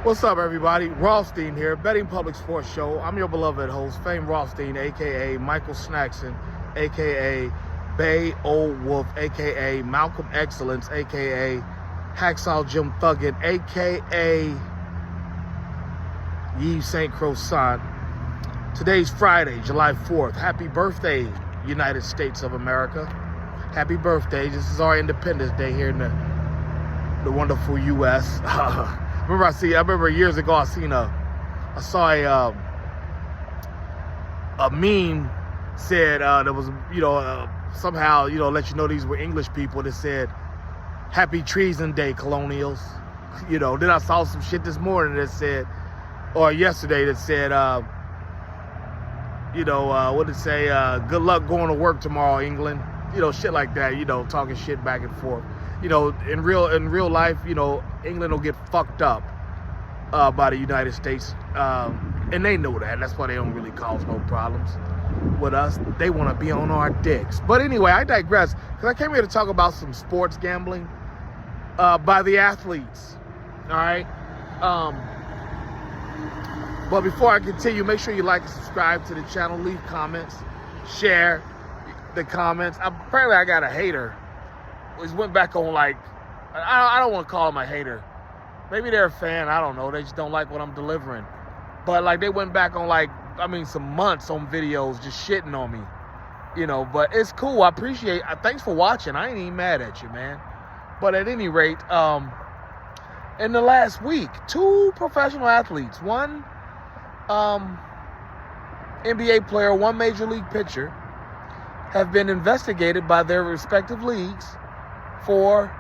What's up, everybody? Rothstein here, Betting Public Sports Show. I'm your beloved host, Fame Rothstein, a.k.a. Michael Snackson, a.k.a. Bay Old Wolf, a.k.a. Malcolm Excellence, a.k.a. Hacksaw Jim Thuggin, a.k.a. Yves St. Croissant. Today's Friday, July 4th. Happy birthday, United States of America. Happy birthday. This is our Independence Day here in the wonderful U.S. I remember years ago I saw a meme said that was somehow let you know these were English people that said Happy Treason Day, colonials. Then I saw some shit this morning that said, or yesterday that said what did it say, good luck going to work tomorrow, England. Shit like that. Talking shit back and forth. In real life, England will get fucked up by the United States, and they know that. That's why they don't really cause no problems with us. They want to be on our dicks. But anyway, I digress, because I came here to talk about some sports gambling by the athletes. All right. But before I continue, make sure you like and subscribe to the channel. Leave comments, share the comments. Apparently, I got a hater. He went back on, like, I don't want to call him a hater. Maybe they're a fan. I don't know. They just don't like what I'm delivering. But, like, they went back on, some months on videos just shitting on me. But it's cool. I appreciate it. Thanks for watching. I ain't even mad at you, man. But at any rate, in the last week, 2 professional athletes, one NBA player, one major league pitcher, have been investigated by their respective leagues for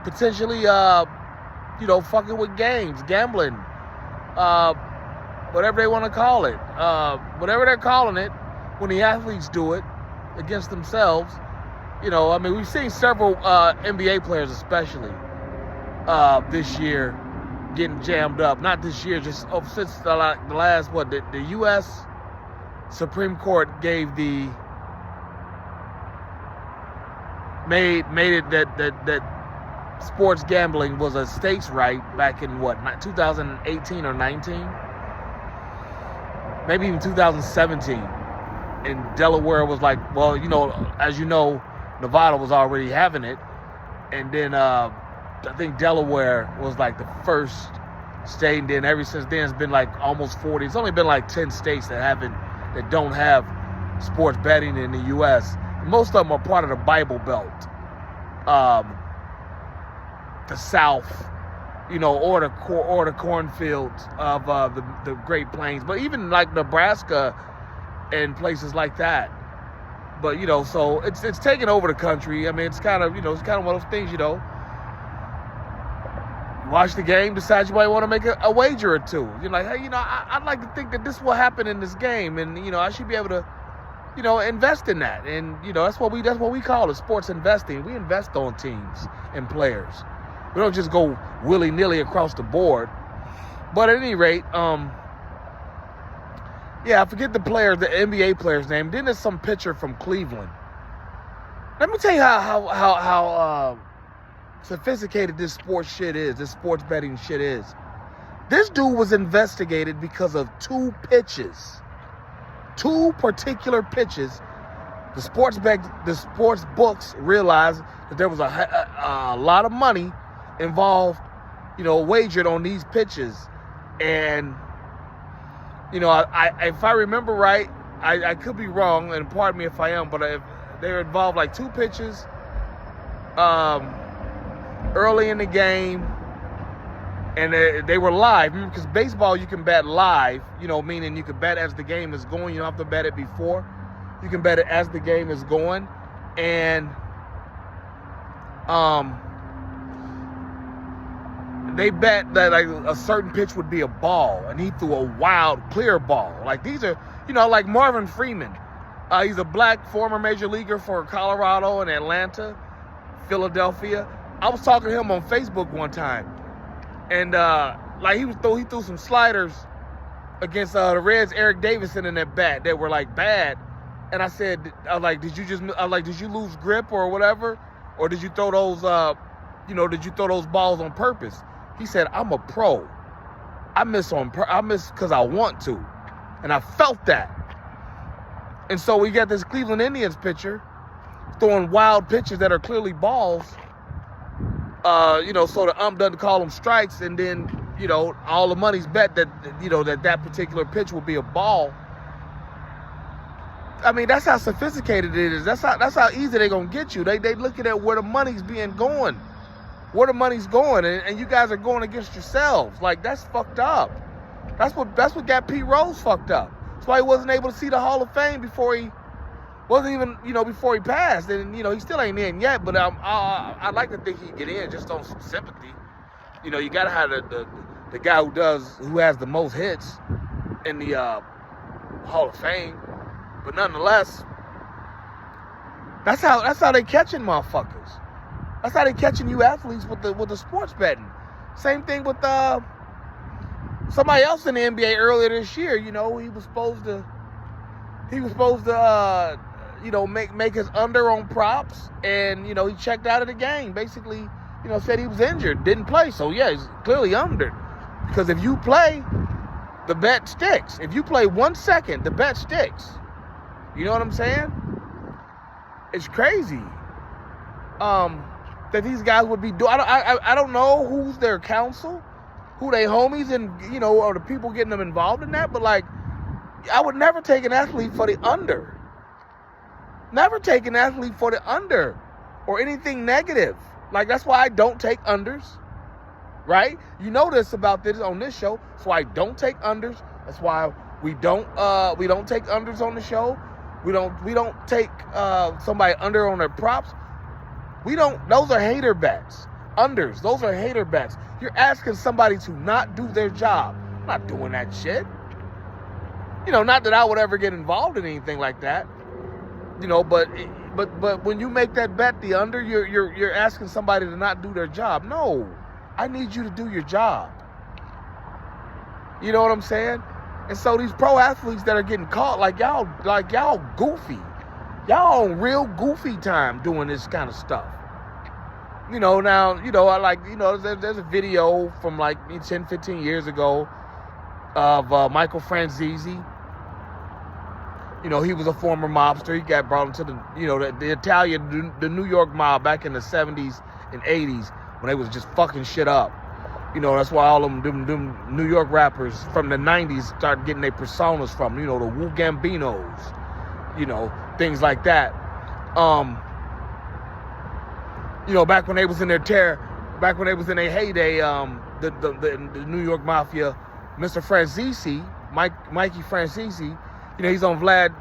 potentially, fucking with games, gambling, whatever they want to call it, whatever they're calling it, when the athletes do it against themselves. We've seen several NBA players, especially this year, getting jammed up. Not this year, just since the last, the U.S. Supreme Court gave made it that sports gambling was a state's right back in 2018 or 19, maybe even 2017. And Delaware was like, well, as you know, Nevada was already having it, and then I think Delaware was like the first state, and then ever since then it's been like almost 40. It's only been like 10 states that don't have sports betting in the U.S. Most of them are part of the Bible Belt, the South, or the cornfields of the Great Plains, but even like Nebraska and places like that. But so it's taken over the country. It's kind of it's kind of one of those things. You watch the game, decide you might want to make a wager or two. You're like, hey, I'd like to think that this will happen in this game, and I should be able to invest in that. And that's what we call it, sports investing. We invest on teams and players. We don't just go willy-nilly across the board. But at any rate, I forget the NBA player's name. Then there's some pitcher from Cleveland. Let me tell you how sophisticated this sports betting shit is. This dude was investigated because of 2 pitches. 2 particular pitches. The sports books realized that there was a lot of money involved, wagered on these pitches. And if I remember right, I could be wrong, and pardon me if I am, but if they involved like 2 pitches early in the game, and they were live. Because baseball, you can bet live, meaning you can bet as the game is going. You don't have to bet it before. You can bet it as the game is going. And they bet that like a certain pitch would be a ball, and he threw a wild, clear ball. Like these are, like Marvin Freeman. He's a black former major leaguer for Colorado and Atlanta, Philadelphia. I was talking to him on Facebook one time, and he threw some sliders against the Reds, Eric Davidson, in that bat that were like bad. And I was like, did you lose grip or whatever, or did you throw those balls on purpose? He said, I'm a pro. I miss because I want to. And I felt that. And so we got this Cleveland Indians pitcher throwing wild pitches that are clearly balls. So the ump doesn't call them strikes, and then, all the money's bet that, that particular pitch will be a ball. I mean, that's how sophisticated it is. That's how easy they're gonna get you. They looking at where the money's going, and you guys are going against yourselves. Like, that's fucked up. That's what got Pete Rose fucked up. That's why he wasn't able to see the Hall of Fame before he wasn't even, before he passed. And he still ain't in yet. But I'd like to think he'd get in just on some sympathy. You gotta have the guy who has the most hits in the Hall of Fame. But nonetheless, that's how they catching motherfuckers. That's how they catching you athletes with the sports betting. Same thing with somebody else in the NBA earlier this year. He was supposed to make his under on props, and he checked out of the game. Basically, said he was injured, didn't play. So yeah, he's clearly under. Because if you play, the bet sticks. If you play 1 second, the bet sticks. You know what I'm saying? It's crazy that these guys would be doing. I don't know who's their counsel, who they homies, and or the people getting them involved in that. But like, I would never take an athlete for the under. Never take an athlete for the under or anything negative. Like, that's why I don't take unders. Right? You know this about this on this show. That's why I don't take unders. That's why we don't take unders on the show. We don't take somebody under on their props. Those are hater bets. Unders, those are hater bets. You're asking somebody to not do their job. I'm not doing that shit. Not that I would ever get involved in anything like that. But when you make that bet, the under, you're asking somebody to not do their job. No, I need you to do your job. You know what I'm saying? And so these pro athletes that are getting caught, like y'all goofy. Y'all on real goofy time doing this kind of stuff. Now, there's a video from like 10, 15 years ago of Michael Franzese. He was a former mobster. He got brought into the Italian, the New York mob back in the 70s and 80s when they was just fucking shit up. That's why all them New York rappers from the 90s started getting their personas from, the Wu Gambinos, things like that. Back when they was in their heyday, the New York Mafia, Mr. Franzese, Mikey Franzese, he's on Vlad,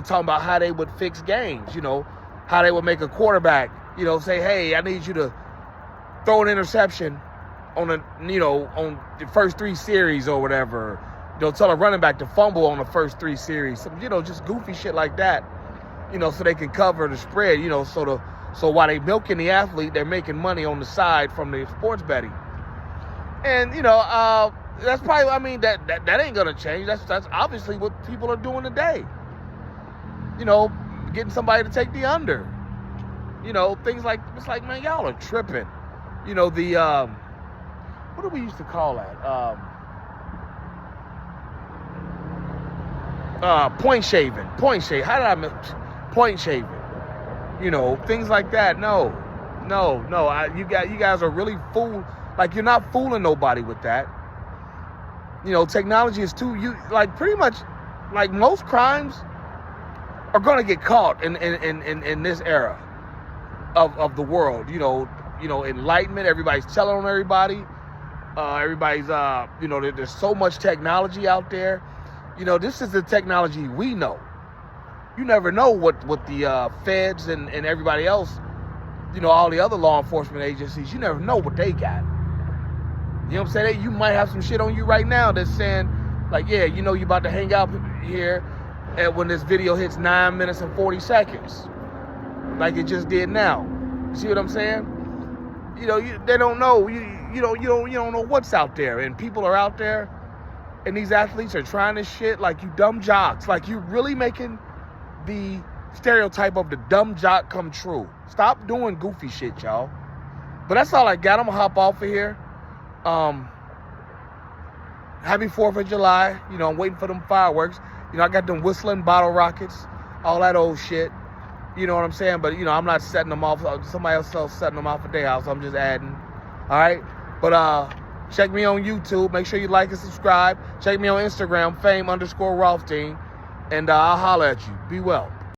talking about how they would fix games, how they would make a quarterback, say, hey, I need you to throw an interception on the first 3 series or whatever. Tell a running back to fumble on the first 3 series. Just goofy shit like that. So they can cover the spread. So while they milking the athlete, they're making money on the side from the sports betting. And that's probably. That ain't gonna change. That's obviously what people are doing today. Getting somebody to take the under. Things like, it's like, man, y'all are tripping. What do we used to call that? Point shaving. How did I miss point shaving? Things like that. No. You guys are really fool. Like, you're not fooling nobody with that. Technology is pretty much, like, most crimes are gonna get caught in this era of the world. Enlightenment. Everybody's telling on everybody. Everybody's, there's so much technology out there. This is the technology we know. You never know what the feds and everybody else, all the other law enforcement agencies, you never know what they got. You know what I'm saying? You might have some shit on you right now that's saying, like, yeah, you about to hang out here and when this video hits 9 minutes and 40 seconds. Like it just did now. You see what I'm saying? They don't know. You don't know what's out there, and people are out there, and these athletes are trying this shit like you dumb jocks. Like, you really making the stereotype of the dumb jock come true. Stop doing goofy shit, y'all. But that's all I got. I'm gonna hop off of here. Happy 4th of July. You know, I'm waiting for them fireworks. You know, I got them whistling bottle rockets, all that old shit. You know what I'm saying? But, you know, I'm not setting them off. Somebody else setting them off at their house. I'm just adding. All right? But check me on YouTube. Make sure you like and subscribe. Check me on Instagram, fame_Rothstein. And I'll holler at you. Be well.